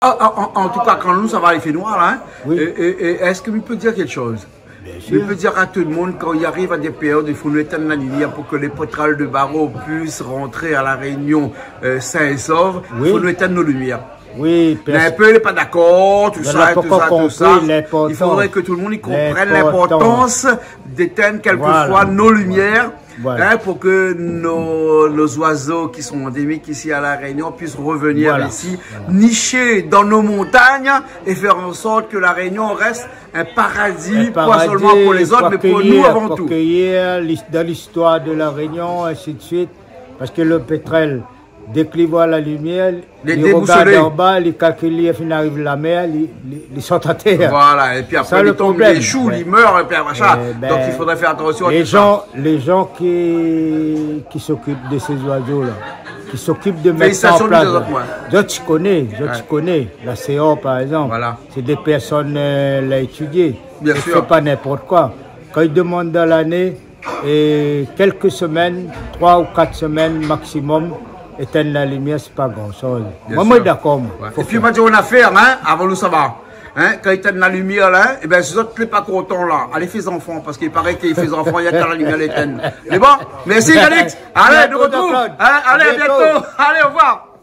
En tout cas, quand nous, ça va, il fait noir, là. Hein? Oui. Est-ce que tu peux dire quelque chose? Je peux dire à tout le monde, quand il arrive à des périodes, il faut nous éteindre la lumière pour que les pétrales de barreau puissent rentrer à la Réunion sains et saufs. Il faut nous éteindre nos lumières. Oui, un peu n'est pas d'accord, tout ça, tout ça. Il faudrait que tout le monde y comprenne l'importance d'éteindre quelquefois nos lumières. Hein, pour que nos oiseaux qui sont endémiques ici à La Réunion puissent revenir ici, nicher dans nos montagnes et faire en sorte que La Réunion reste un paradis pas seulement pour les autres, mais pour nous avant tout. Pour cueillir dans l'histoire de La Réunion, ainsi de suite, parce que le pétrole, dès qu'il voit la lumière, il regarde en bas, il calcule, il arrive la mer, il sort à terre. Voilà, et puis après, il tombe, il échoue, il meurt, et puis machin. Donc il faudrait faire attention à tout ça. Les gens qui s'occupent de ces oiseaux-là, qui s'occupent de mettre ça en place. Je connais, la CO par exemple, c'est des personnes là étudiées. Bien sûr. C'est pas n'importe quoi. Quand ils demandent dans l'année, quelques semaines, 3 ou 4 semaines maximum, éteindre la lumière, c'est pas grand-chose. Moi, je suis d'accord. Et puis, moi, on a affaire, hein, avant nous, ça va. Hein, quand ils éteignent la lumière, là, et bien, ces autres ne sont pas contents, là. Allez, fais enfants, parce qu'il paraît qu'il fait enfants, il y a qu'à la lumière l'éteindre. C'est bon? Merci, Alex. Allez, de retour. Hein, allez, à bientôt. Allez, au revoir.